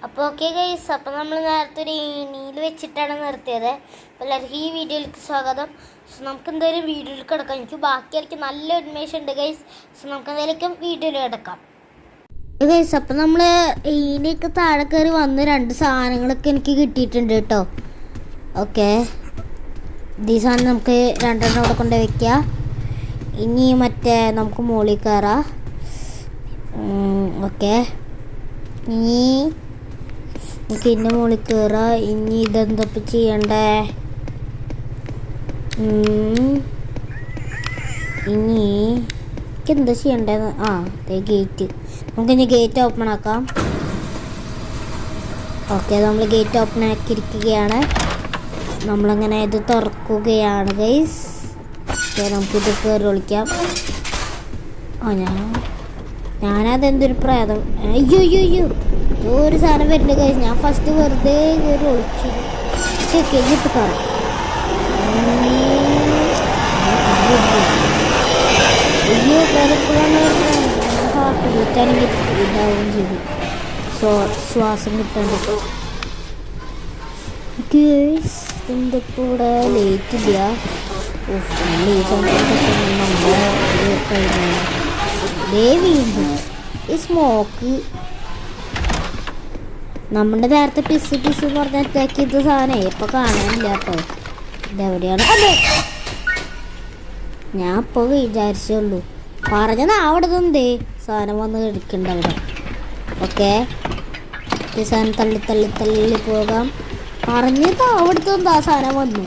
അപ്പോൾ okay guys, അപ്പോൾ നമ്മൾ നേരത്തെ ഒരു ഏണിയിൽ വെച്ചിട്ടാണ് നിർത്തിയത്. അപ്പോൾ എല്ലാവർക്കും ഈ വീഡിയോയിലേക്ക് സ്വാഗതം. സോ നമുക്ക് എന്തായാലും വീഡിയോയിൽ കിടക്കാം. എനിക്ക് ബാക്കിയായിരിക്കും നല്ല ഉന്മേഷം ഉണ്ട് ഗൈസ്. സോ നമുക്ക് എന്തായാലും വീഡിയോയിൽ കിടക്കാം ഗൈസ്. അപ്പോൾ നമ്മൾ ഏണിയൊക്കെ താഴെ കയറി വന്ന് രണ്ട് സാധനങ്ങളൊക്കെ എനിക്ക് കിട്ടിയിട്ടുണ്ട് കേട്ടോ. ഓക്കെ, ഈ സാധനം നമുക്ക് രണ്ടെണ്ണം അവിടെ കൊണ്ട് വയ്ക്കാം. ഇനി മറ്റേ നമുക്ക് മുകളിൽ കയറാം. ഓക്കെ, ഇനി നമുക്ക് ഇതിൻ്റെ മുകളിൽ കയറാം. ഇനി ഇതെന്തപ്പം ചെയ്യണ്ടേ? ഇനി എനിക്ക് എന്താ ചെയ്യണ്ടേന്ന്? ഗേറ്റ്. നമുക്കിനി ഗേറ്റ് ഓപ്പൺ ആക്കാം. ഓക്കെ, നമ്മൾ ഗേറ്റ് ഓപ്പൺ ആക്കിയിരിക്കുകയാണ്. നമ്മളങ്ങനെ ഇത് തുറക്കുകയാണ് ഗൈസ്. ഓക്കെ, നമുക്കിത് കയറി വിളിക്കാം. ഞാനതെന്തൊരു പ്രേതം. അയ്യോ അയ്യോ അയ്യോ, ഒരു സാധനം വരുന്നുണ്ട് ഗൈസ്. ഞാൻ ഫസ്റ്റ് വെറുതെ കയറി ഒളിച്ചു. കഴിഞ്ഞിട്ട് കാണാം. അയ്യോ, പലപ്പോഴാണ് ഹാർട്ട് ബീറ്റാണെങ്കിൽ ഇതാവുകയും ചെയ്തു. ശ്വാസം കിട്ടാണ്ട് ഗൈസ്. എന്തിപ്പോൾ ഇവിടെ ലേറ്റ് ഇല്ല. ഈ വീണ്ടും ഈ സ്മോക്ക് നമ്മുടെ നേരത്തെ പിസ് എന്ന് പറഞ്ഞ അറ്റാക്ക് ചെയ്ത സാധനം ഇപ്പൊ കാണാനില്ല കേട്ടോ. ഇതെവിടെയാണ്? ഞാൻ ഇപ്പോൾ വിചാരിച്ചുള്ളൂ, പറഞ്ഞത് അവിടെ നിന്നേ സാധനം വന്ന് എടുക്കണ്ട അവിടെ. ഓക്കെ, ഈ സാധനം തള്ളി തള്ളി തള്ളി പോകാം. പറഞ്ഞത് അവിടുത്തെ ആ സാധനം വന്നു.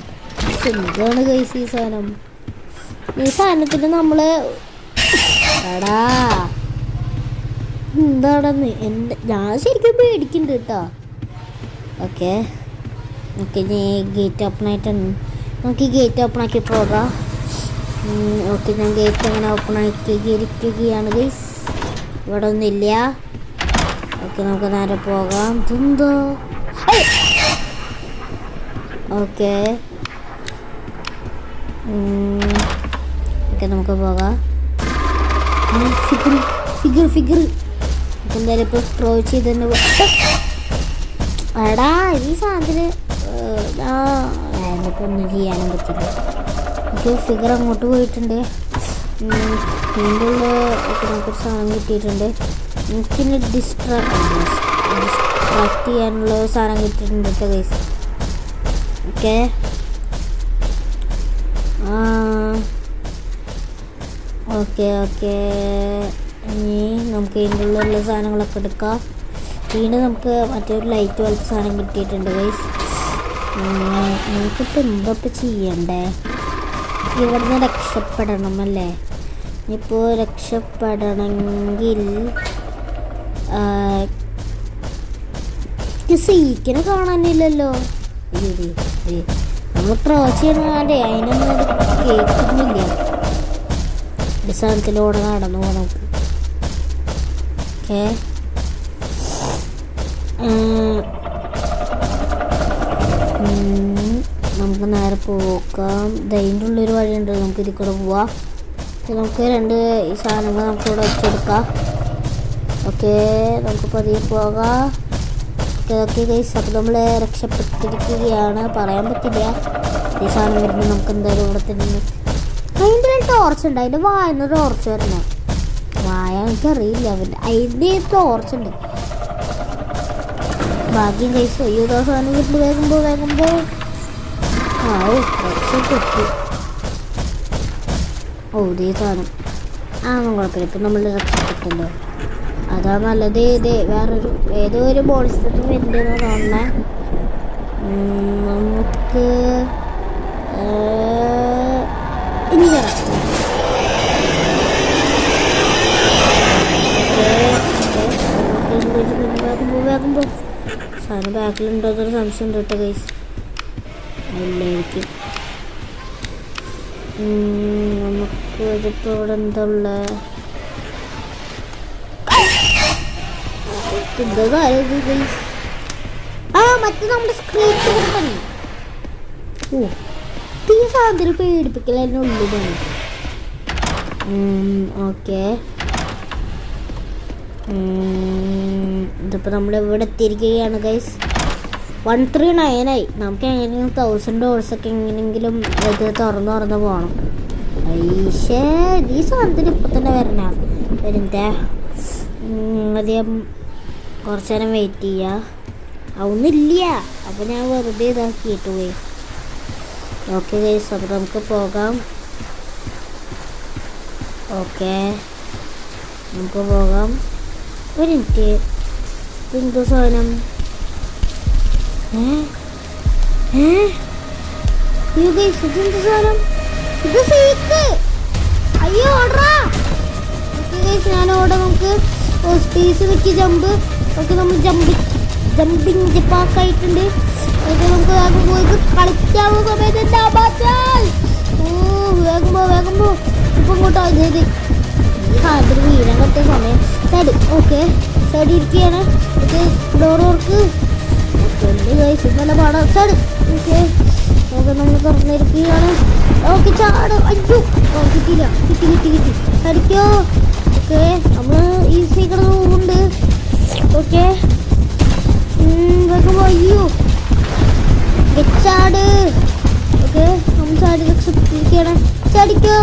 എന്താണ് ഗൈസ് ഈ സാധനം? ഈ സാധനത്തിന് നമ്മള് എന്താണെന്ന് ഞാൻ ശരിക്കും പേടിക്കുന്നുണ്ട് കേട്ടോ. ഓക്കെ, നമുക്ക് ഇനി ഗേറ്റ് ഓപ്പൺ ആയിട്ടാണ്. നമുക്ക് ഈ ഗേറ്റ് ഓപ്പൺ ആക്കി പോകാം. ഓക്കെ, ഞാൻ ഗേറ്റ് അങ്ങനെ ഓപ്പൺ ആക്കി ഇരിക്കുകയാണ് ഗൈസ്. ഇവിടെ ഒന്നുമില്ല. ഓക്കെ, നമുക്ക് നേരെ പോകാം. എന്തോ ഓക്കെ ഓക്കെ, നമുക്ക് പോകാം. ഫിഗർ ഫിഗർ എന്തായാലും ഇപ്പോൾ സ്ക്രോ ചെയ്ത് തന്നെ. എടാ, ഈ സാധനത്തിന് ഇപ്പോൾ ഒന്നും ചെയ്യാനും പറ്റില്ല. എനിക്ക് ഫിഗർ അങ്ങോട്ട് പോയിട്ടുണ്ട്. ഇതിൻ്റെ ഉള്ളിൽ നമുക്കൊരു സാധനം കിട്ടിയിട്ടുണ്ട്. എനിക്കിന്നെ ഡിസ്ട്രാക്ട് ചെയ്യാനുള്ള സാധനം കിട്ടിയിട്ടുണ്ട് കേട്ടോ ഗൈസ്. ഓക്കെ, ഓക്കെ ഓക്കെ, ഇനി നമുക്ക് ഇതിൻ്റെ ഉള്ളിലുള്ള സാധനങ്ങളൊക്കെ എടുക്കാം. വീണ്ടും നമുക്ക് മറ്റൊരു ലൈറ്റ് പോലത്തെ സാധനം കിട്ടിയിട്ടുണ്ട് ഗൈസ്. നമുക്കിപ്പോൾ എന്തപ്പോൾ ചെയ്യണ്ടേ? ഇവിടുന്ന് രക്ഷപ്പെടണം അല്ലേ? ഇപ്പോൾ രക്ഷപ്പെടണമെങ്കിൽ സീക്കിനെ കാണാനില്ലല്ലോ. നമ്മൾ ട്രോ ചെയ്യണേ, അതിനൊന്നും കേൾക്കുന്നില്ല. സാധനത്തിലൂടെ നടന്നു പോകാം നമുക്ക്. ഓക്കെ, നമുക്ക് നേരെ പോക്കാം. ഇതിൻ്റെ ഉള്ളൊരു വഴിയുണ്ട്, നമുക്ക് ഇതിൽ കൂടെ പോവാം. നമുക്ക് രണ്ട് ഈ സാധനങ്ങൾ നമുക്കിവിടെ വെച്ചെടുക്കാം. ഓക്കെ, നമുക്ക് പതിയെ പോകാം. ഓക്കെ ഓക്കെ ഗൈസ്, അപ്പോൾ നമ്മൾ രക്ഷപ്പെട്ടിരിക്കുകയാണ്. പറയാൻ പറ്റില്ല, ഈ സാധനം വരുമ്പോൾ നമുക്ക് എന്തായാലും ഇവിടെ തന്നെ. അതിൻ്റെ ഒരു ടോർച്ച് ഉണ്ട്, അതിൻ്റെ വായന ടോർച്ച് വരണേ. വായ എനിക്കറിയില്ല, അതിൻ്റെ ടോർച്ച് ഉണ്ട്. ഭാഗ്യം കൈസ്. അയ്യോ, സാധനം വീട്ടിൽ വേകുമ്പോൾ രക്ഷപ്പെട്ടു. ഇതേ സാധനം ഒന്നും കുഴപ്പമില്ല. ഇപ്പം നമ്മൾ രക്ഷപ്പെട്ടല്ലോ, അതാ നല്ലത്. വേറൊരു ഏതോ ഒരു ബോഡി സ്ഥലത്ത് വരുന്നതെന്ന് തോന്നണേ. നമുക്ക് ഇനി കയറാം. വേകുമ്പോൾ സാധനം ബാക്കിലുണ്ടോ എന്നൊരു സംശയം ഉണ്ട് കേട്ടോ ഗൈസ്. ഇല്ലായിരിക്കും. നമുക്ക് ഇതിപ്പോൾ ഇവിടെ എന്താ ഉള്ളത്? മറ്റേ നമ്മുടെ സ്ക്രീൻ പണി. ഈ സാധനം പേടിപ്പിക്കലുള്ളൂ പണി. ഓക്കെ, ഇതിപ്പോൾ നമ്മൾ ഇവിടെ എത്തിയിരിക്കുകയാണ് ഗൈസ്. 139 ആയി. നമുക്ക് എങ്ങനെയെങ്കിലും 1000 ഡോഴ്സൊക്കെ എങ്ങനെയെങ്കിലും ഇത് തുറന്ന് പോകണം. ഐശേ ഈ സാധനത്തിന് ഇപ്പം തന്നെ വരണ വരുന്നേ. ആദ്യം കുറച്ച് നേരം വെയിറ്റ് ചെയ്യുക. ഒന്നുമില്ല, അപ്പോൾ ഞാൻ വെറുതെ ഇതാക്കിയിട്ട് പോയി. ഓക്കെ ഗൈസ്, അപ്പോൾ നമുക്ക് പോകാം. ഓക്കെ നമുക്ക് പോകാം. ഒരു മിനിറ്റ്, എന്തോ സാധനം? ഇതെന്ത് സാധനം? ഇത് സീക്ക്. അയ്യോ ഓടാ. ഓക്കെ ഗൈസ്, ഞാൻ ഓടാം. നമുക്ക് സ്പേസ് വെച്ച് ജമ്പ്. ഓക്കെ, നമ്മൾ ജമ്പിങ് ജപ്പാക്കായിട്ടുണ്ട്. ഓക്കെ, നമുക്ക് വേഗം പോയിട്ട് കളിക്കാവുന്ന സമയത്ത് വേഗം പോ. ഇപ്പം ഇങ്ങോട്ടോ ഇത് സാധനത്തിന് വീഴാൻ പറ്റിയ സമയം. സൈഡ്. ഓക്കെ, സൈഡ് ഇരിക്കുകയാണ്. Okay, door work. Okay guys, നല്ല പാടാം. സൈഡ്. ഓക്കെ, നമ്മൾ തുറന്നിരിക്കുകയാണ്. ഓക്കെ, ചാട്. അയ്യോ, കിട്ടിയില്ല. കിട്ടി. അടിക്കോ. ഓക്കെ, നമ്മൾ ഈസി കിടന്നുണ്ട്. ഓക്കെ, വേഗം അയ്യോ ചാട്. ഓക്കെ, നമ്മൾ ചാടി രക്ഷപ്പെട്ടിരിക്കുകയാണ്. ചാടിക്കോ.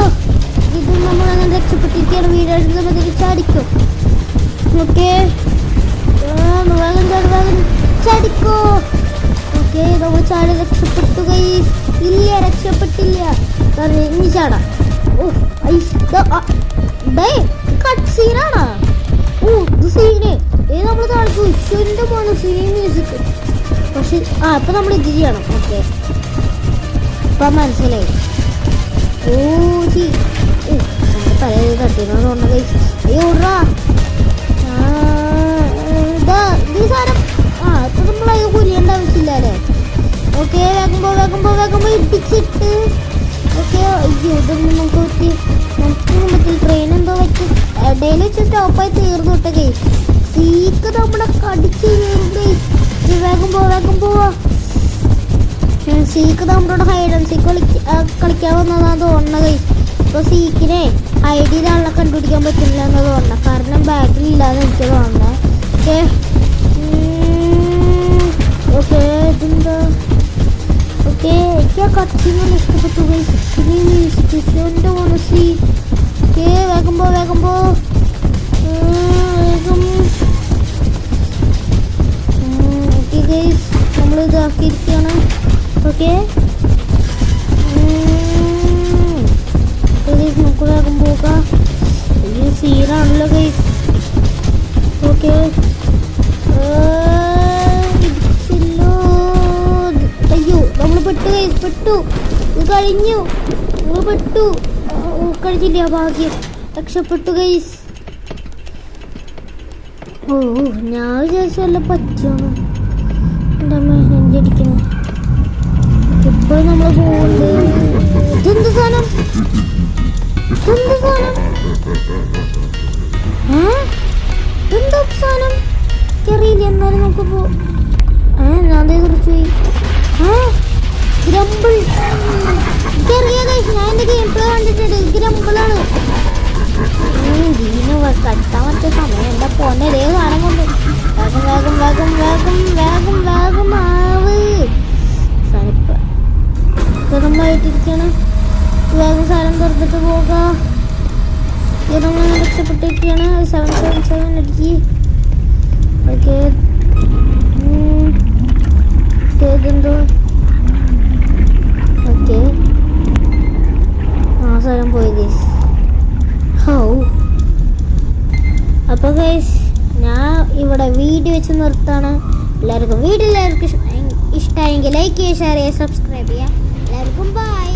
ഇത് നമ്മൾ അങ്ങനെ രക്ഷപ്പെട്ടിരിക്കുകയാണ്. വീടാടുന്ന ചാടിക്കോ. ഓക്കെ, വേഗം ചാടിക്കോ. ഓക്കെ, നമ്മൾ ചാടി രക്ഷപ്പെട്ടു ഗൈസ്. ഇല്ല, രക്ഷപ്പെട്ടില്ല. കാരണം ഇനി ചാടാം. കട്ട് സീനാണോ? ഇത് സീന് നമ്മൾ താഴ്ത്തു. ഈശ്വരൻ്റെ മോണ് സീൻ മ്യൂസിക്. പക്ഷെ ഇപ്പം നമ്മൾ ഇത് ചെയ്യണം. ഓക്കെ, ഇപ്പം മനസ്സിലായി. തല തട്ടിയെന്ന് തോന്നുന്ന ഗൈസ്. അയ്യോ ഓടാ. ഇത് സാധനം. ഇപ്പം നമ്മൾ അത് കുരിയേണ്ട ആവശ്യമില്ല അല്ലേ? ഓക്കെ, വേഗം പോ ഇടിച്ചിട്ട്. ഓക്കെ, അയ്യോ ഇതൊന്നും നമുക്ക് പറ്റി. ട്രെയിൻ എന്തോ വെച്ച് ഇടയിൽ വെച്ച് സ്റ്റോപ്പായി തീർന്നു വിട്ട ഗൈസ്. സീക്ക് നമ്മളെ കടിച്ച് ഗൈസ്. വേഗം പോവാ. സീക്ക് നമ്മളോട് ഹൈഡ് ആൻഡ് സീക്ക് കളിക്കാൻ വന്നതാന്ന് തോന്നുന്നത് ഗൈസ്. ഇപ്പോൾ സീക്കിനെ ഹൈഡ് ചെയ്ത ആളെ കണ്ടുപിടിക്കാൻ പറ്റില്ല എന്ന് തോന്നണം. കാരണം ബാക്കിലില്ലാന്ന് എനിക്ക് തോന്നുന്നത്. ഓക്കെ, ഇതെന്താ? ഓക്കെ, എനിക്ക് ആ കച്ചിങ്ങനെ ഇഷ്ടപ്പെട്ടു ഗൈസ്. എൻ്റെ മനസ്സി. ഓക്കെ, വേഗം പോ. ഓക്കെ ഗൈസ്, നമ്മൾ ഇതാക്കിയിരിക്കുകയാണ്. ഓക്കെ, നമുക്ക് വേഗം പോകാം. ഈ സീനാണല്ലോ ഗൈസ്. ഓക്കെ, അയ്യോ നമ്മൾ പെട്ടു ഗൈസ്. ഇത് കഴിഞ്ഞു. നമ്മൾ പെട്ടു. കഴിച്ചില്ല, ഭാഗ്യം. രക്ഷപ്പെട്ടു ഗൈസ്. ഞാൻ വിചാരിച്ചു വല്ല പറ്റുമോ. എൻ്റെ അമ്മ നെഞ്ചടിക്കുന്നു. ഇപ്പോൾ നമ്മൾ പോകുന്നുണ്ട്. ഇതെന്ത് സാധനം? എന്താ സാധനം? അറിയില്ല. എന്നാലും നമുക്ക് ഞാൻ കുറിച്ച് പോയി. ഗ്രമ്പിൾ. എനിക്കറിയാം ഗൈസ്, ഞാൻ എൻ്റെ ഗെയിം പ്ലേ കണ്ടിട്ടുണ്ട്. ഗ്രമ്പിളാണ്. ഇതിന് കട്ടാൻ പറ്റിയ സമയം. എന്താ പോന്നെ ഇതേ സാധനം കൊണ്ട്. വേഗം ആവ്. സനിപ്പായിട്ടിരിക്കാണ്. വേഗം സാധനം തുറന്നിട്ട് പോകാം. നമ്മൾ രക്ഷപ്പെട്ടിരിക്കുകയാണ്. 777 അടിച്ച്. ഓക്കെ, ഇതെന്തോ? ഓക്കെ, സാധനം പോയി ഗൈസ്. അപ്പോൾ ഗൈസ്, ഞാൻ ഇവിടെ വീഡിയോ വെച്ച് നിർത്താണ്. എല്ലാവർക്കും ഇഷ്ടമായെങ്കിൽ ലൈക്ക് ചെയ്യുക, ഷെയർ ചെയ്യുക, സബ്സ്ക്രൈബ് ചെയ്യുക. എല്ലാവർക്കും ബൈ.